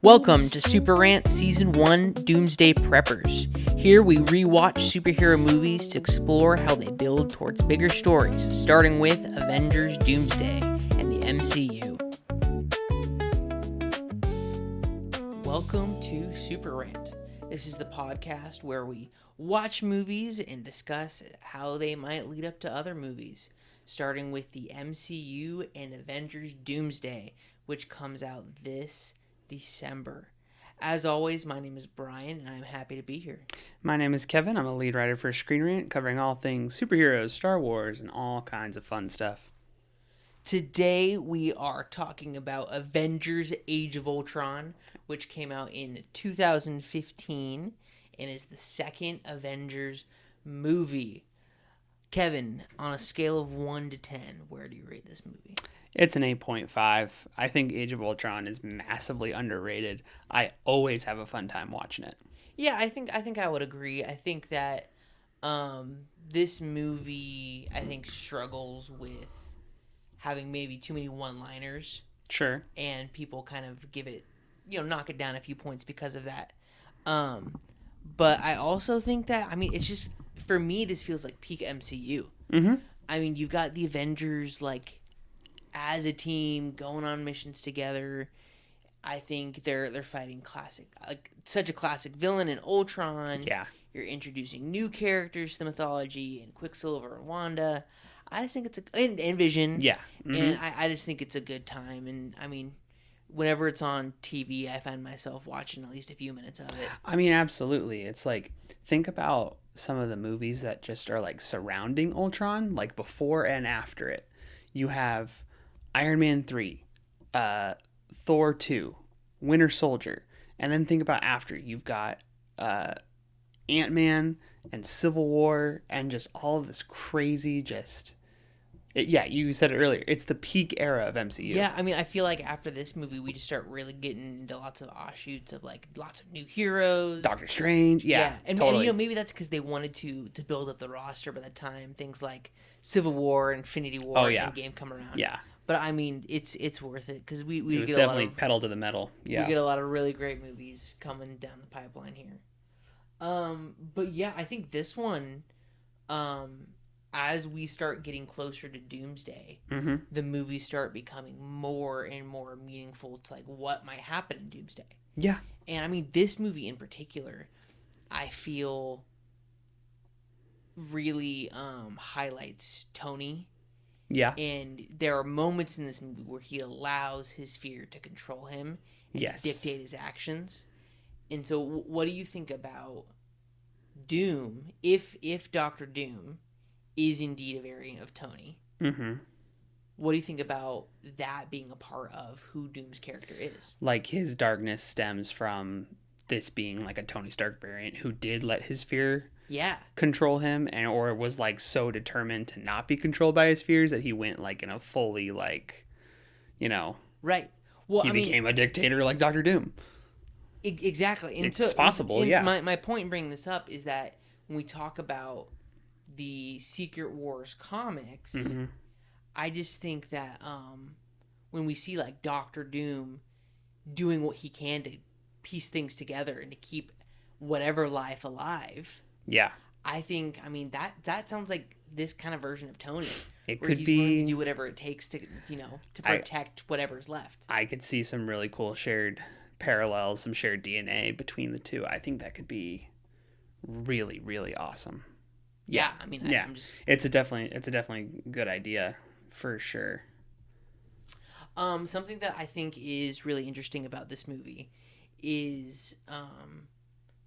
Welcome to Super Rant Season 1 Doomsday Preppers. Here we rewatch superhero movies to explore how they build towards bigger stories, starting with Avengers Doomsday and the MCU. Welcome to Super Rant. This is the podcast where we watch movies and discuss how they might lead up to other movies, starting with the MCU and Avengers Doomsday, which comes out this December. As always, my name is Brian, and I'm happy to be here. My name is Kevin. I'm a lead writer for Screen Rant, covering all things superheroes, Star Wars, and all kinds of fun stuff. Today, we are talking about Avengers Age of Ultron, which came out in 2015 and is the second Avengers movie. Kevin, on a scale of 1 to 10, where do you rate this movie? It's an 8.5. I think Age of Ultron is massively underrated. I always have a fun time watching it. Yeah, I think I would agree. I think that this movie, struggles with having maybe too many one-liners. Sure. And people kind of give it, knock it down a few points because of that. But I also think that, it's just, for me, this feels like peak MCU. Mm-hmm. You've got the Avengers, as a team, going on missions together. I think they're fighting such a classic villain in Ultron. Yeah. You're introducing new characters to the mythology, and Quicksilver and Wanda. I just think and Vision. Yeah. Mm-hmm. And I just think it's a good time. And, whenever it's on TV, I find myself watching at least a few minutes of it. Absolutely. It's think about some of the movies that just are surrounding Ultron, before and after it. You have Iron Man 3, Thor 2, Winter Soldier, and then think about after. You've got Ant-Man and Civil War and just all of this crazy you said it earlier. It's the peak era of MCU. Yeah, I feel like after this movie, we just start really getting into lots of offshoots of lots of new heroes. Doctor Strange, yeah. And, totally. and maybe that's because they wanted to build up the roster by the time things like Civil War, Infinity War, and Endgame come around. Yeah. But it's worth it because we it was get definitely a lot of, pedal to the metal. Yeah. We get a lot of really great movies coming down the pipeline here. But yeah, I think this one, as we start getting closer to Doomsday, mm-hmm. the movies start becoming more and more meaningful to what might happen in Doomsday. Yeah. And this movie in particular, I feel really highlights Tony. Yeah. And there are moments in this movie where he allows his fear to control him and to dictate his actions. And so what do you think about Doom, if Dr. Doom is indeed a variant of Tony? Mm-hmm. What do you think about that being a part of who Doom's character is? His darkness stems from this being a Tony Stark variant who did let his fear control him, or was so determined to not be controlled by his fears that he went in a fully right. Well, he became a dictator like Dr. Doom. Exactly. And it's possible. Yeah. My point in bringing this up is that when we talk about the Secret Wars comics, mm-hmm. I just think that when we see Doctor Doom doing what he can to piece things together and to keep whatever life alive, I think that sounds like this kind of version of Tony. It where could he's be willing to do whatever it takes to protect whatever's left. I could see some really cool shared parallels, some shared DNA between the two. I think that could be really, really awesome. Yeah, it's a definitely good idea for sure. Something that I think is really interesting about this movie is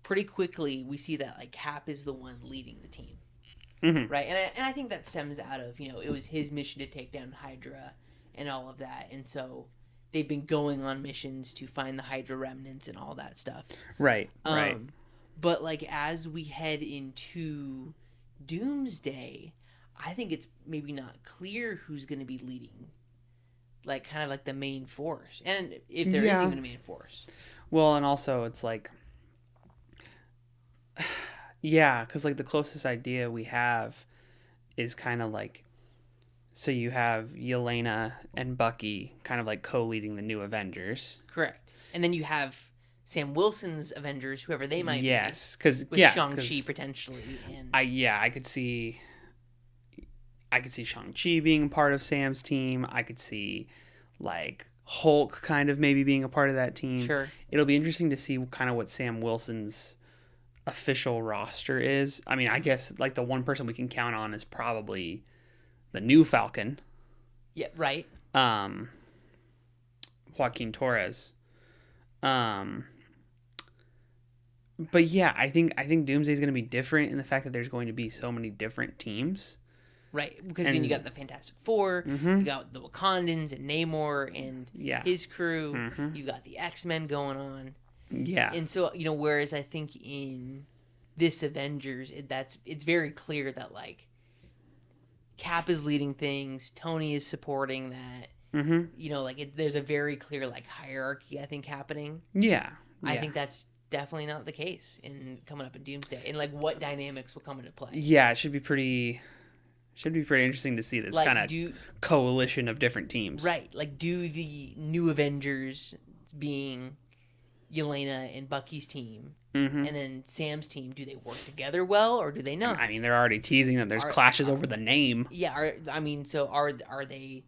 pretty quickly we see that Cap is the one leading the team, mm-hmm. right? And I think that stems out of it was his mission to take down Hydra and all of that, and so they've been going on missions to find the Hydra remnants and all that stuff. Right. Right. But as we head into Doomsday, I think it's maybe not clear who's going to be leading, the main force, and if there is even a main force. Well, and also it's because the closest idea we have is kind of so you have Yelena and Bucky kind of co-leading the new Avengers. Correct. And then you have Sam Wilson's Avengers, whoever they might be. Yes, because With Shang-Chi potentially. And I could see Shang-Chi being part of Sam's team. I could see like Hulk kind of maybe being a part of that team. Sure. It'll be interesting to see kind of what Sam Wilson's official roster is. I mean, I guess like the one person we can count on is probably the new Falcon. Yeah, right. Joaquin Torres. But yeah, I think Doomsday is going to be different in the fact that there's going to be so many different teams. Right, because then you got the Fantastic Four, you got the Wakandans and Namor and his crew, you got the X-Men going on. Yeah. And so, whereas I think in this Avengers, it's very clear that, like, Cap is leading things, Tony is supporting that. There's a very clear, like, hierarchy, I think, happening. Yeah. I think that's definitely not the case coming up in Doomsday. And, like, what dynamics will come into play. Yeah, it should be pretty interesting to see this like, kind of coalition of different teams. Right. Like, do the new Avengers being Yelena and Bucky's team and then Sam's team, do they work together well or do they not? I mean, they're already teasing that there's clashes over the name. Yeah. Are they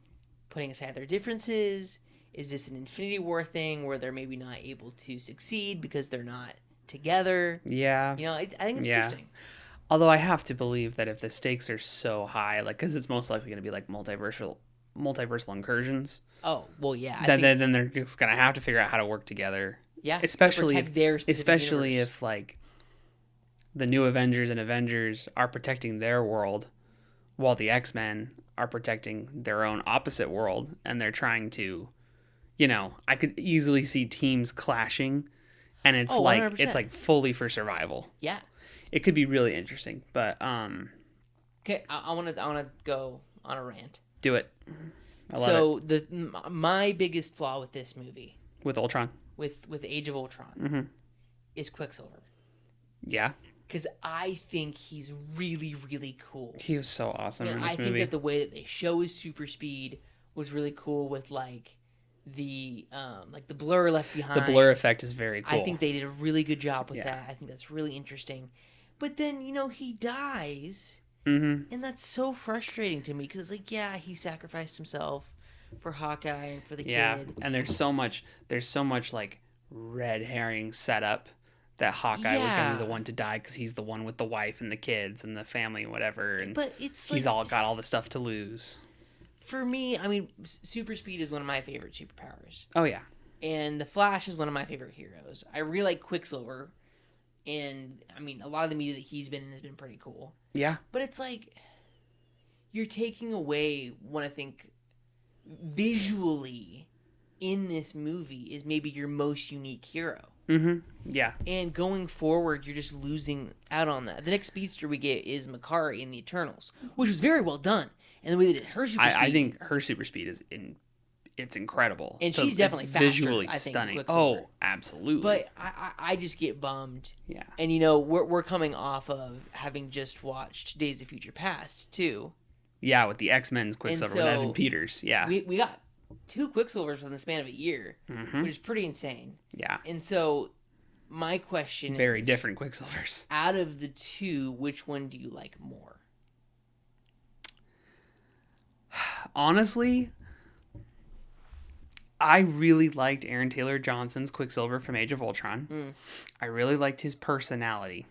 putting aside their differences? Is this an Infinity War thing where they're maybe not able to succeed because they're not together? Yeah. I think it's interesting. Although I have to believe that if the stakes are so high, like, because it's most likely going to be like multiversal incursions. Oh well, yeah. Then they're just going to have to figure out how to work together. Yeah, especially especially if like the new Avengers and Avengers are protecting their world, while the X-Men are protecting their own opposite world, and they're trying to, I could easily see teams clashing, and it's 100%. It's like fully for survival. Yeah. It could be really interesting, but okay, I want to go on a rant. Do it. I love it. My biggest flaw with this movie, with Ultron, with Age of Ultron, is Quicksilver. Yeah. Because I think he's really, really cool. He was so awesome in this movie. I think that the way that they show his super speed was really cool with the blur left behind. The blur effect is very cool. I think they did a really good job with that. I think that's really interesting. But then, he dies, and that's so frustrating to me because it's like, he sacrificed himself for Hawkeye and for the kid. Yeah, and there's so much like red herring setup that Hawkeye was going to be the one to die because he's the one with the wife and the kids and the family and whatever, and but it's he's all got all the stuff to lose. For me, I mean, super speed is one of my favorite superpowers. Oh yeah, and the Flash is one of my favorite heroes. I really like Quicksilver. And, I mean, a lot of the media that he's been in has been pretty cool. Yeah. But it's like, you're taking away what I think visually in this movie is maybe your most unique hero. Yeah. And going forward, you're just losing out on that. The next speedster we get is Makari in the Eternals, which was very well done. And the way they did her super speed. I think her super speed is it's incredible. And she's definitely faster, visually I think, stunning. Quicksilver. Oh, absolutely. But I just get bummed. Yeah. And, we're coming off of having just watched Days of Future Past, too. Yeah, with the X-Men's Quicksilver with Evan Peters. Yeah. We got 2 Quicksilvers within the span of a year, which is pretty insane. Yeah. And so my question Very different Quicksilvers. Out of the 2, which one do you like more? Honestly, I really liked Aaron Taylor Johnson's Quicksilver from Age of Ultron. I really liked his personality.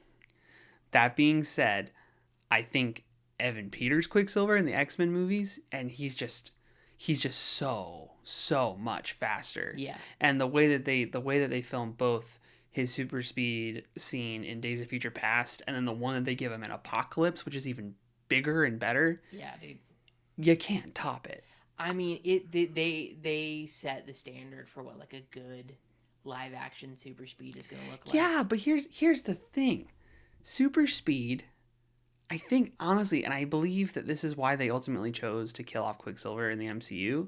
That being said, I think Evan Peters' Quicksilver in the X-Men movies, and he's just so much faster. Yeah. And the way that they film both his super speed scene in Days of Future Past and then the one that they give him in Apocalypse, which is even bigger and better. Yeah, dude. You can't top it. I mean, they set the standard for what a good live action super speed is going to look like. Yeah, but here's the thing. Super speed, I think honestly, and I believe that this is why they ultimately chose to kill off Quicksilver in the MCU.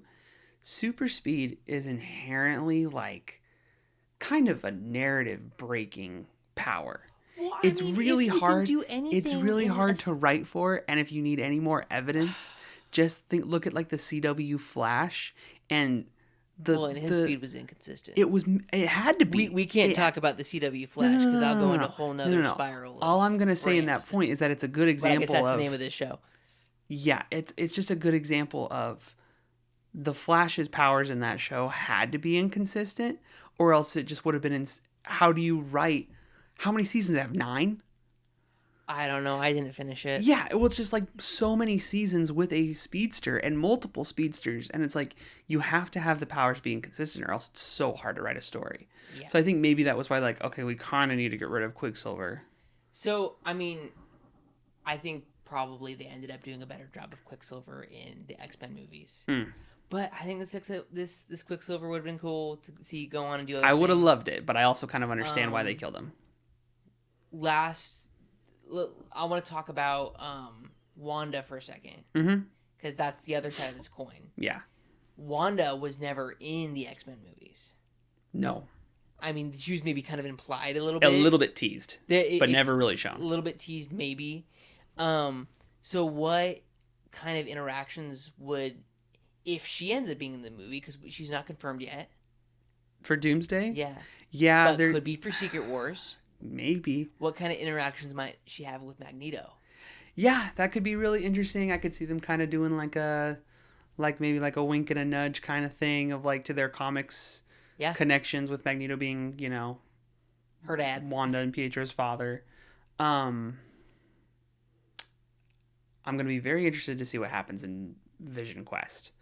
Super speed is inherently kind of a narrative breaking power. Well, it's really hard. It's really hard to to write for, and if you need any more evidence, just look at the CW Flash and and his speed was inconsistent. It had to be. We can't talk about the CW Flash because I'll go into a whole nother spiral. All I'm gonna say in that point is that it's a good example. I guess that's the name of this show. Yeah, it's just a good example of the Flash's powers in that show had to be inconsistent, or else it just would have been. How do you write? How many seasons do they have? 9? I don't know. I didn't finish it. Yeah, it was just like so many seasons with a speedster and multiple speedsters, and it's like you have to have the powers being consistent, or else it's so hard to write a story. Yeah. So I think maybe that was why, like, okay, we kind of need to get rid of Quicksilver. So I mean, I think probably they ended up doing a better job of Quicksilver in the X-Men movies. But I think this Quicksilver would have been cool to see go on and do. I would have loved it, but I also kind of understand why they killed him. I want to talk about Wanda for a second. Because that's the other side of this coin. Yeah. Wanda was never in the X-Men movies. No. I mean, she was maybe kind of implied a little bit. A little bit teased, but never really shown. A little bit teased, maybe. So what kind of interactions would, if she ends up being in the movie, because she's not confirmed yet. For Doomsday? Yeah. Yeah. But there could be for Secret Wars. Maybe. What kind of interactions might she have with Magneto? Yeah, that could be really interesting. I could see them kind of doing maybe a wink and a nudge kind of thing of like to their comics connections with Magneto being, her dad, Wanda and Pietro's father. I'm going to be very interested to see what happens in Vision Quest.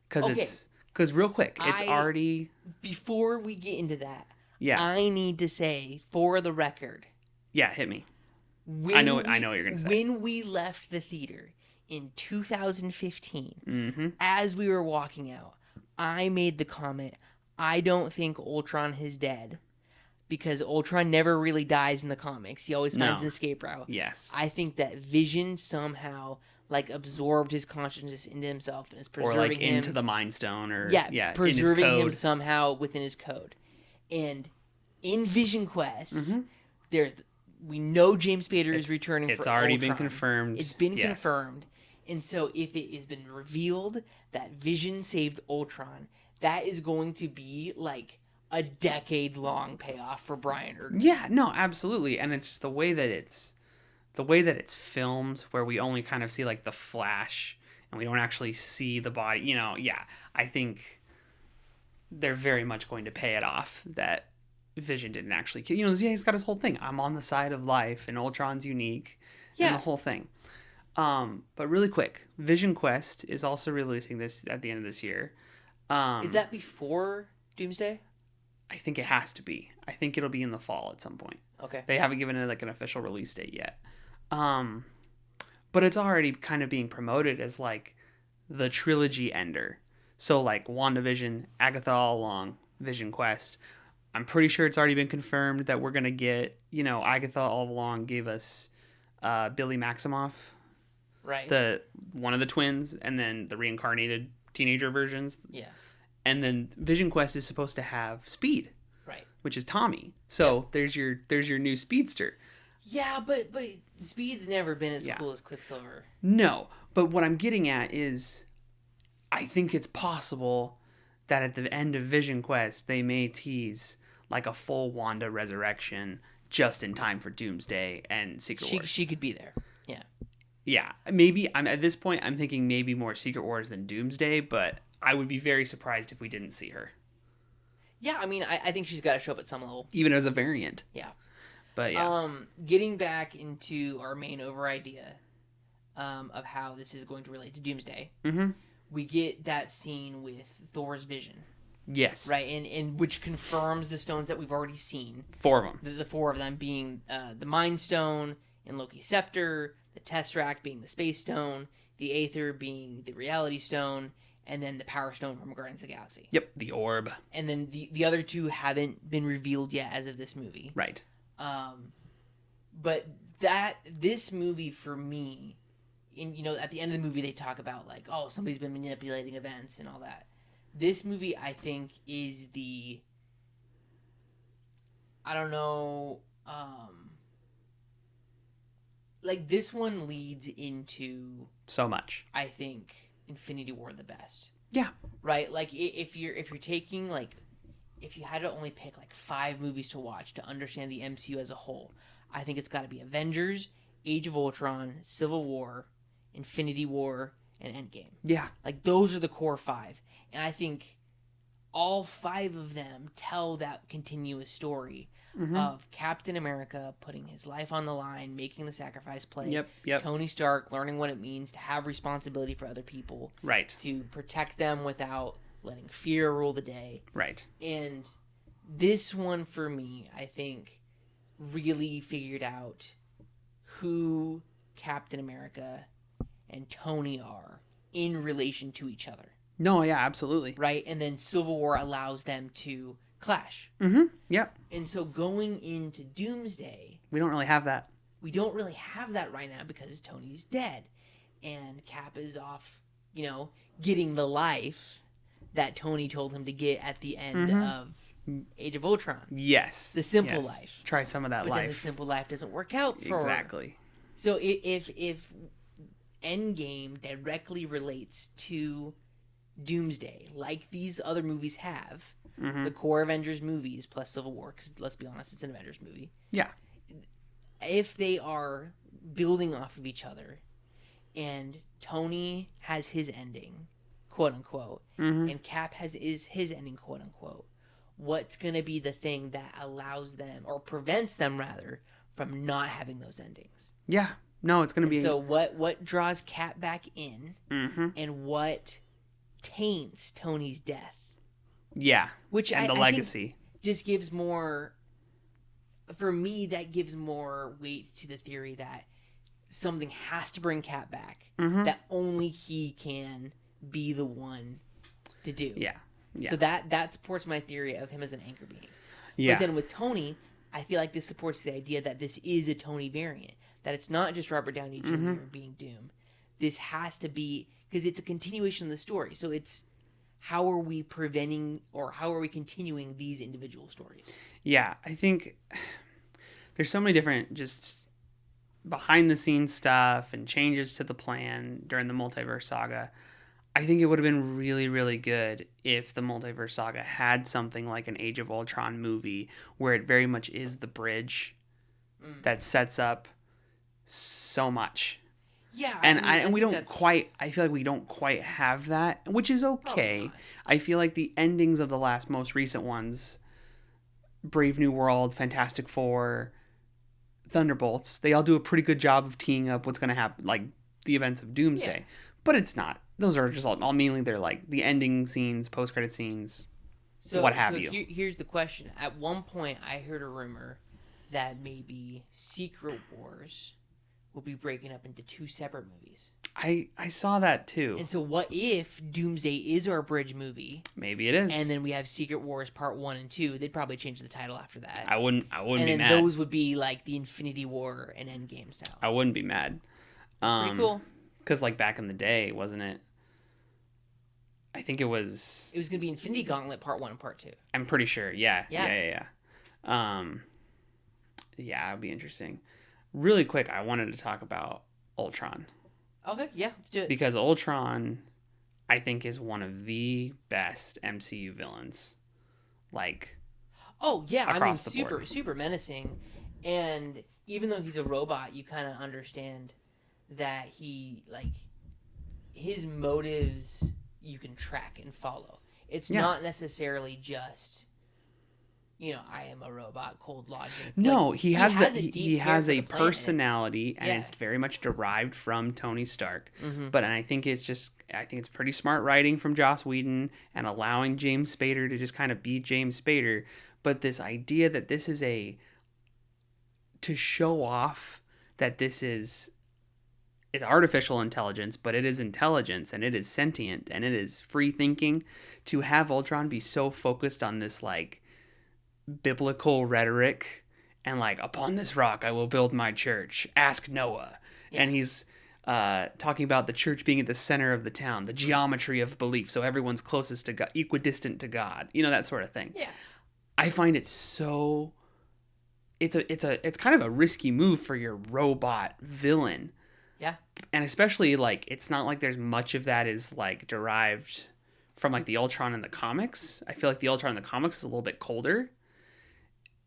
Because real quick, it's already... Before we get into that, yeah, I need to say, for the record... Yeah, hit me. I know what you're going to say. When we left the theater in 2015, as we were walking out, I made the comment, I don't think Ultron is dead. Because Ultron never really dies in the comics. He always finds an escape route. Yes. I think that Vision somehow... absorbed his consciousness into himself and is preserving him into the Mind Stone, or preserving in his code. him somehow within his code. And in Vision Quest, we know James Spader is returning. It's for already Ultron. been confirmed. It's been confirmed, and so if it has been revealed that Vision saved Ultron, that is going to be like a decade-long payoff for Brian Urban. Yeah, no, absolutely, and it's just the way that it's filmed, where we only kind of see like the flash and we don't actually see the body, I think they're very much going to pay it off that Vision didn't actually kill. He's got his whole thing. I'm on the side of life and Ultron's unique. Yeah. And the whole thing. But really quick, Vision Quest is also releasing this at the end of this year. Is that before Doomsday? I think it has to be. I think it'll be in the fall at some point. Okay. They haven't given it an official release date yet. But it's already kind of being promoted as like the trilogy ender. So like WandaVision, Agatha All Along, Vision Quest. I'm pretty sure it's already been confirmed that we're gonna get, Agatha All Along gave us Billy Maximoff, right? One of the twins, and then the reincarnated teenager versions. Yeah. And then Vision Quest is supposed to have Speed, right? Which is Tommy. So there's your new speedster. Yeah, but Speed's never been as cool as Quicksilver. No, but what I'm getting at is, I think it's possible that at the end of Vision Quest, they may tease like a full Wanda resurrection just in time for Doomsday and Secret Wars. She could be there. Yeah. Yeah, maybe. At this point, I'm thinking maybe more Secret Wars than Doomsday, but I would be very surprised if we didn't see her. Yeah, I mean, I think she's got to show up at some level. Even as a variant. Yeah. But yeah. Getting back into our main over idea of how this is going to relate to Doomsday, we get that scene with Thor's vision. Yes. Right, and which confirms the stones that we've already seen. 4 of them. The 4 of them being the Mind Stone and Loki's Scepter, the Tesseract being the Space Stone, the Aether being the Reality Stone, and then the Power Stone from Guardians of the Galaxy. Yep, the Orb. And then the other 2 haven't been revealed yet as of this movie. Right. But this movie for me, at the end of the movie they talk about like, oh, somebody's been manipulating events and all that. This movie, I think, is I don't know, like this one leads into so much. I think Infinity War the best. Yeah. Right? Like if you're taking like if you had to only pick like 5 movies to watch to understand the MCU as a whole, I think it's got to be Avengers, Age of Ultron, Civil War, Infinity War, and Endgame. Yeah. Like those are the core 5. And I think all 5 of them tell that continuous story of Captain America putting his life on the line, making the sacrifice play. Yep. Tony Stark learning what it means to have responsibility for other people. Right. To protect them without letting fear rule the day. Right. And this one for me, I think, really figured out who Captain America and Tony are in relation to each other. No, yeah, absolutely. Right? And then Civil War allows them to clash. Yep. And so going into Doomsday, We don't really have that. we don't really have that right now because Tony's dead. And Cap is off, getting the life that Tony told him to get at the end of Age of Ultron. Yes. The simple life. Try some of that But life. then the simple life doesn't work out for Exactly. So if Endgame directly relates to Doomsday, like these other movies have, the core Avengers movies plus Civil War, because let's be honest, it's an Avengers movie. Yeah. If they are building off of each other, and Tony has his ending, quote unquote, and Cap has his ending, quote unquote, what's going to be the thing that allows them, or prevents them rather, from not having those endings? Yeah. No, it's going to be... So what draws Cap back in, and what taints Tony's death? Yeah. Which and the I legacy. think just gives more... For me, that gives more weight to the theory that something has to bring Cap back, that only he can be the one to do. Yeah. So that supports my theory of him as an anchor being. Yeah. But then with Tony, I feel like this supports the idea that this is a Tony variant. That it's not just Robert Downey Jr. being Doom. This has to be... Because it's a continuation of the story. So it's... How are we preventing or how are we continuing these individual stories? Yeah, I think there's so many different just behind the scenes stuff and changes to the plan during the multiverse saga. I think it would have been really, really good if the multiverse saga had something like an Age of Ultron movie where it very much is the bridge that sets up so much. Yeah, And we don't quite... I feel like we don't quite have that, which is okay. I feel like the endings of the most recent ones, Brave New World, Fantastic Four, Thunderbolts, they all do a pretty good job of teeing up what's going to happen, like the events of Doomsday. Yeah. But it's not. Those are just all mainly they're like the ending scenes, post-credit scenes, what have you. Here's the question. At one point, I heard a rumor that maybe Secret Wars will be breaking up into 2 separate movies. I saw that too. And so what if Doomsday is our bridge movie? Maybe it is. And then we have Secret Wars Part 1 and 2. They'd probably change the title after that. I wouldn't be mad. And then those would be like the Infinity War and Endgame style. I wouldn't be mad. Pretty cool. Because like back in the day, wasn't it? I think it was... It was going to be Infinity Gauntlet Part 1 and Part 2. I'm pretty sure. Yeah. Yeah, it'd be interesting. Really quick, I wanted to talk about Ultron. Okay, yeah, let's do it. Because Ultron, I think, is one of the best MCU villains. Like, oh, yeah, across the board. super menacing. And even though he's a robot, you kind of understand that he, like, his motives you can track and follow. It's not necessarily just... I am a robot, cold logic. No, like, he has a personality, and yeah. it's very much derived from Tony Stark. But I think it's pretty smart writing from Joss Whedon and allowing James Spader to just kind of be James Spader. But this idea that this is to show off that this is... It's artificial intelligence, but it is intelligence, and it is sentient, and it is free thinking. To have Ultron be so focused on this, like, biblical rhetoric and like, upon this rock I will build my church, ask Noah. And he's talking about the church being at the center of the town, the geometry of belief, so everyone's closest to God, equidistant to God, that sort of thing. I find it so... it's kind of a risky move for your robot villain. And especially, like, it's not like there's much of that is like derived from like the Ultron in the comics. I feel like the Ultron in the comics is a little bit colder.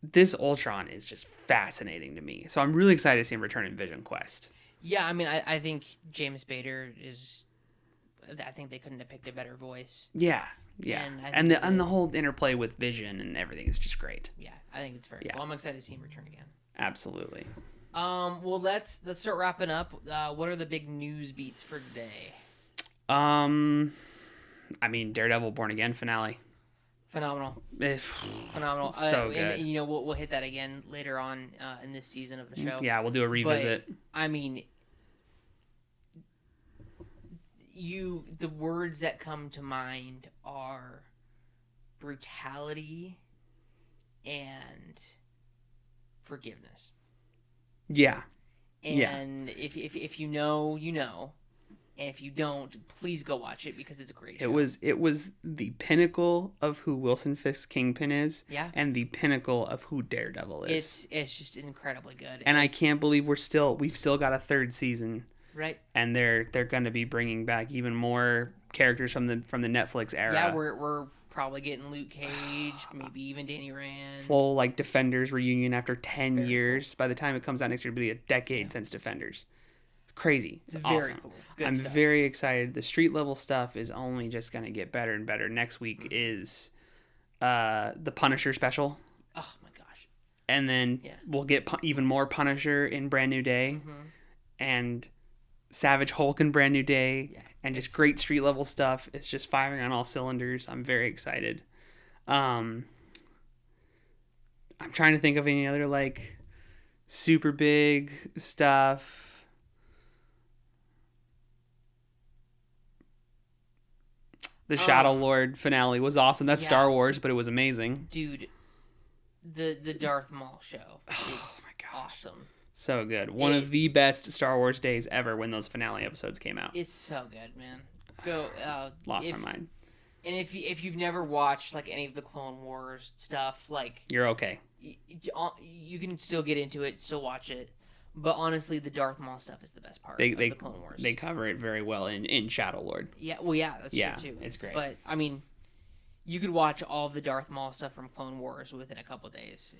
This Ultron is just fascinating to me. So I'm really excited to see him return in Vision Quest. Yeah, I mean, I think James Spader is... I think they couldn't have picked a better voice. Yeah. And the whole interplay with Vision and everything is just great. Yeah, I think it's very cool. I'm excited to see him return again. Absolutely. Well, let's start wrapping up. What are the big news beats for today? I mean, Daredevil Born Again finale. Phenomenal. Phenomenal. So good. And, you know, we'll hit that again later on in this season of the show. Yeah, we'll do a revisit. But, I mean, the words that come to mind are brutality and forgiveness. Yeah. And if you know, you know. And if you don't, please go watch it because it's a great show. It was the pinnacle of who Wilson Fisk's Kingpin is, and the pinnacle of who Daredevil is. It's just incredibly good. And I can't believe we've still got a third season. Right. And they're going to be bringing back even more characters from the Netflix era. Yeah, we're probably getting Luke Cage, maybe even Danny Rand. Full like Defenders reunion after 10 years. Cool. By the time it comes out next year, it'll be a decade since Defenders. Crazy. It's very awesome. Cool. Good I'm stuff. very excited. The street level stuff is only just going to get better and better. Next week is the Punisher special. Oh my gosh. And then we'll get even more Punisher in Brand New Day. Mm-hmm. And Savage Hulk in Brand New Day. Yeah, and just great street level stuff. It's just firing on all cylinders. I'm very excited. I'm trying to think of any other like super big stuff. The Shadow Lord finale was awesome. That's Star Wars, but it was amazing. Dude, the Darth Maul show oh my gosh. Awesome. So good. One of the best Star Wars days ever when those finale episodes came out. It's so good, man. Go. Lost my mind. And if you've never watched like any of the Clone Wars stuff, like you're okay. You can still get into it, still watch it. But honestly, the Darth Maul stuff is the best part of the Clone Wars. They cover it very well in Shadow Lord. Yeah, well, yeah, that's true too. It's great. But I mean, you could watch all of the Darth Maul stuff from Clone Wars within a couple days.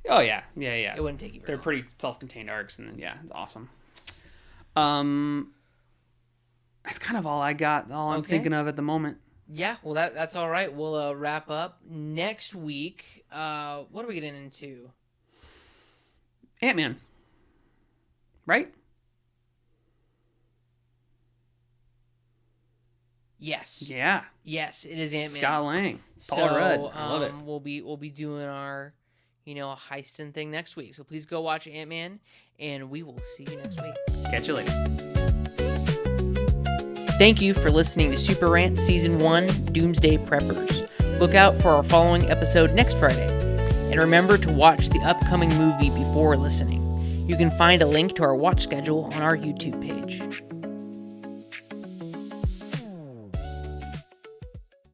Oh yeah. It wouldn't take you very long. They're pretty self-contained arcs, and it's awesome. That's kind of all I got. All I'm thinking of at the moment. Yeah, well, that's all right. We'll wrap up next week. What are we getting into? Ant-Man. Right? Yes. Yeah. Yes, it is Ant-Man. Scott Lang. Paul Rudd. I love it. We'll be doing our, heisting thing next week. So please go watch Ant-Man, and we will see you next week. Catch you later. Thank you for listening to Super Rant Season 1 Doomsday Preppers. Look out for our following episode next Friday. And remember to watch the upcoming movie before listening. You can find a link to our watch schedule on our YouTube page.